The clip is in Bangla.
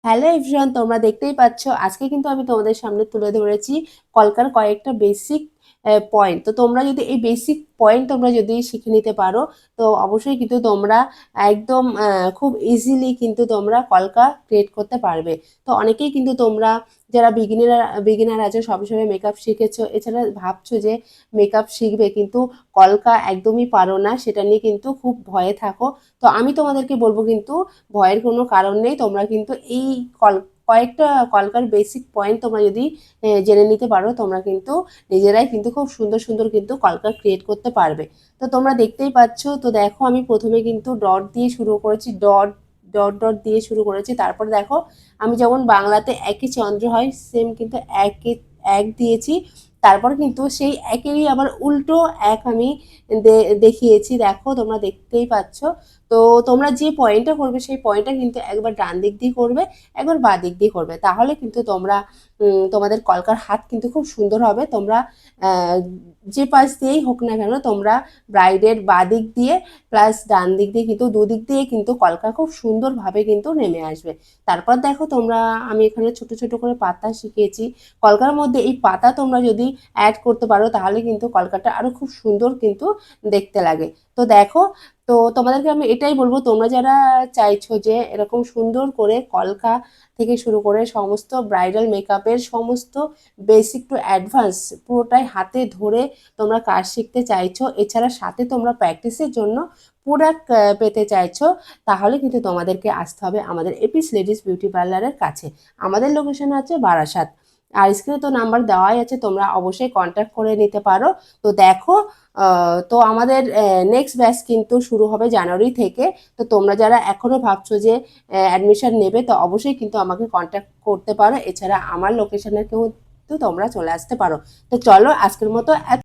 হ্যালো এভরিওয়ান, তোমরা দেখতেই পাচ্ছ আজকে কিন্তু আমি তোমাদের সামনে তুলে ধরেছি কলকার কয়েকটা বেসিক পয়েন্ট। তো তোমরা যদি এই বেসিক পয়েন্ট তোমরা যদি শিখে নিতে পারো তো অবশ্যই কিন্তু তোমরা একদম খুব ইজিলি কিন্তু তোমরা কলকা ক্রিয়েট করতে পারবে। তো অনেকেই কিন্তু তোমরা যারা বিগিনার আছো, সবে সবে মেকআপ শিখেছো, এছাড়া ভাবছো যে মেকআপ শিখবে কিন্তু কলকা একদমই পারো না, সেটা নিয়ে কিন্তু খুব ভয়ে থাকো। তো আমি তোমাদেরকে বলবো কিন্তু ভয়ের কোনো কারণ নেই। তোমরা কিন্তু এই কল কয়েকটা কলকার বেসিক পয়েন্ট তোমরা যদি জেনে নিতে পারো, তোমরা কিন্তু নিজেরাই কিন্তু খুব সুন্দর সুন্দর কিন্তু কলকা ক্রিয়েট করতে পারবে। তো তোমরা দেখতেই পাচ্ছ। তো দেখো আমি প্রথমে কিন্তু ডট দিয়ে শুরু করেছি, ডট ডট ডট দিয়ে শুরু করেছি। তারপর দেখো আমি যেমন বাংলাতে একই চন্দ্র হয় সেম কিন্তু একে এক দিয়েছি। তারপর কিন্তু সেই একেরই আবার উল্টো এক আমি দেখিয়েছি। দেখো তোমরা দেখতেই পাচ্ছ। তো তোমরা যে পয়েন্টটা করবে সেই পয়েন্টটা কিন্তু একবার ডান দিক দিয়ে করবে, একবার বাঁ দিক দিয়ে করবে, তাহলে কিন্তু তোমরা তোমাদের কলকার হাত কিন্তু খুব সুন্দর হবে। তোমরা যে পাশ দিয়েই হোক না কেন, তোমরা ব্রাইডের বাঁ দিক দিয়ে প্লাস ডান দিক দিয়ে কিন্তু দুদিক দিয়ে কিন্তু কলকা খুব সুন্দরভাবে কিন্তু নেমে আসবে। তারপর দেখো তোমরা আমি এখানে ছোট ছোট করে পাতা শিখিয়েছি। কলকার মধ্যে এই পাতা তোমরা যদি অ্যাড করতে পারো তাহলে কিন্তু কলকাটা আরো খুব সুন্দর কিন্তু দেখতে লাগে। তো দেখো, তো তোমাদেরকে আমি এটাই বলবো, তোমরা যারা চাইছো যে এরকম সুন্দর করে কলকা থেকে শুরু করে সমস্ত ব্রাইডাল মেকআপের সমস্ত বেসিক টু অ্যাডভান্স পুরোটাই হাতে ধরে তোমরা কাজ শিখতে চাইছো, এছাড়া সাথে তোমরা প্র্যাকটিসের জন্য প্রোডাক্ট পেতে চাইছো, তাহলে কিন্তু তোমাদেরকে আসতে হবে আমাদের এপিস লেডিস বিউটি পার্লারের কাছে। আমাদের লোকেশন আছে বারাসাত, আর স্ক্রিনে তো নাম্বার দেওয়াই আছে, তোমরা অবশ্যই কন্ট্যাক্ট করে নিতে পারো। তো দেখো, তো আমাদের নেক্সট ব্যাচ কিন্তু শুরু হবে জানুয়ারি থেকে। তো তোমরা যারা এখনো ভাবছো যে অ্যাডমিশন নেবে, তো অবশ্যই কিন্তু আমাকে কন্ট্যাক্ট করতে পারো। এছাড়া আমার লোকেশনে কিন্তু তোমরা চলে আসতে পারো। তো চলো আজকের মতো